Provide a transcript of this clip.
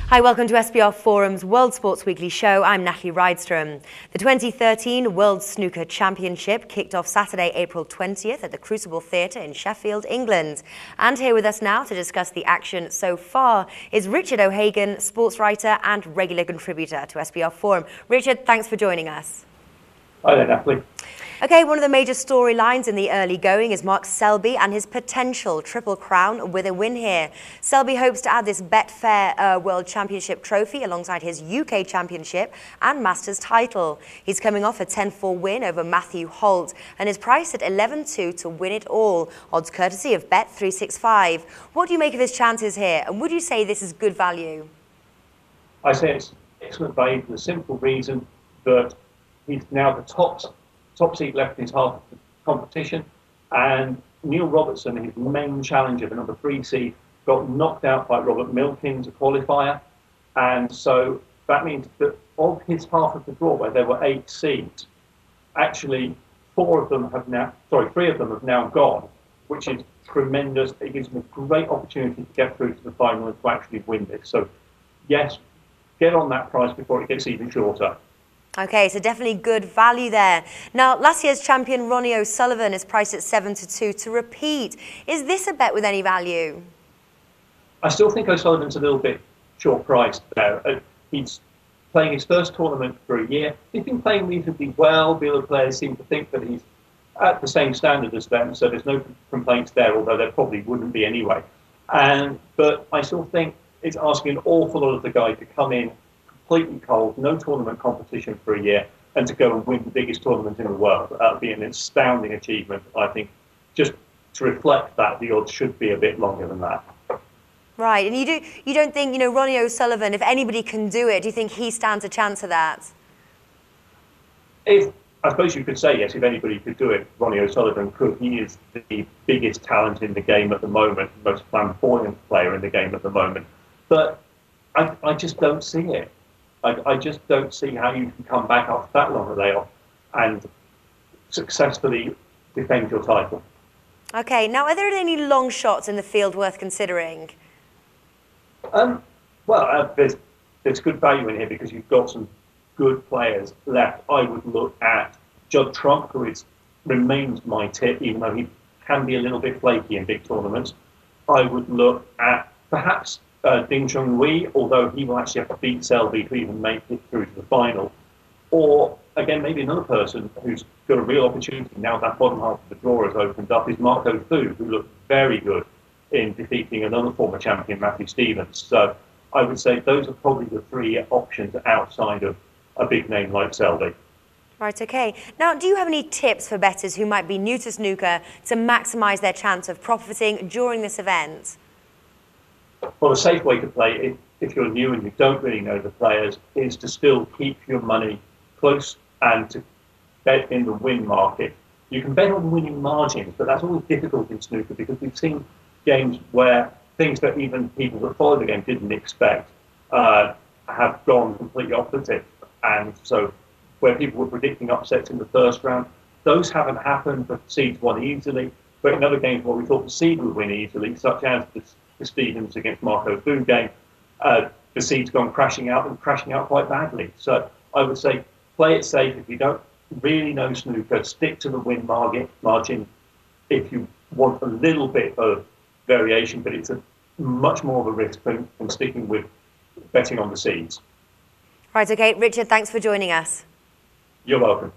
Hi, welcome to SBRForum's World Sports Weekly show. I'm Natalie Rydström. The 2013 World Snooker Championship kicked off Saturday, April 20th at the Crucible Theatre in Sheffield, England. And here with us now to discuss the action so far is Richard O'Hagan, sports writer and regular contributor to SBRForum. Richard, thanks for joining us. Hi there, Natalie. Okay, one of the major storylines in the early going is Mark Selby and his potential Triple Crown with a win here. Selby hopes to add this Betfair World Championship trophy alongside his UK Championship and Masters title. He's coming off a 10-4 win over Matthew Holt and is priced at 11-2 to win it all, odds courtesy of Bet365. What do you make of his chances here, and would you say this is good value? I say it's excellent value for the simple reason that he's now the top seed left in his half of the competition, and Neil Robertson, his main challenger, the number 3 seed, got knocked out by Robert Milkins, a qualifier, and so that means that of his half of the draw, where there were 8 seeds, actually 3 of them have now gone, which is tremendous. It gives him a great opportunity to get through to the final and to actually win this. So yes, get on that price before it gets even shorter. Okay, so definitely good value there. Now, last year's champion Ronnie O'Sullivan is priced at 7-2 to repeat. Is this a bet with any value? I still think O'Sullivan's a little bit short-priced there. He's playing his first tournament for a year. He's been playing reasonably well. The other players seem to think that he's at the same standard as them, so there's no complaints there, although there probably wouldn't be anyway. But I still think it's asking an awful lot of the guy to come in completely cold, no tournament competition for a year, and to go and win the biggest tournament in the world. That would be an astounding achievement. I think just to reflect that, the odds should be a bit longer than that. Right, and you don't think, Ronnie O'Sullivan, if anybody can do it, do you think he stands a chance of that? I suppose you could say, yes, if anybody could do it, Ronnie O'Sullivan could. He is the biggest talent in the game at the moment, the most flamboyant player in the game at the moment. But I just don't see it. I just don't see how you can come back after that long a layoff and successfully defend your title. Okay, now are there any long shots in the field worth considering? There's good value in here because you've got some good players left. I would look at Judd Trump, who remains my tip, even though he can be a little bit flaky in big tournaments. I would look at perhaps Ding Junhui, although he will actually have to beat Selby to even make it through to the final. Or, again, maybe another person who's got a real opportunity now that bottom half of the draw has opened up is Marco Fu, who looked very good in defeating another former champion, Matthew Stevens. So I would say those are probably the 3 options outside of a big name like Selby. Right, okay. Now, do you have any tips for bettors who might be new to snooker to maximise their chance of profiting during this event? Well, a safe way to play, if you're new and you don't really know the players, is to still keep your money close and to bet in the win market. You can bet on winning margins, but that's always difficult in snooker because we've seen games where things that even people that follow the game didn't expect have gone completely opposite. And so where people were predicting upsets in the first round, those haven't happened, but seeds won easily. But in other games where we thought the seed would win easily, such as the Stevens against Marco Fu game, the seed's gone crashing out and crashing out quite badly. So I would say play it safe. If you don't really know snooker, stick to the win margin if you want a little bit of variation, but it's a much more of a risk than sticking with betting on the seeds. Right, okay. Richard, thanks for joining us. You're welcome.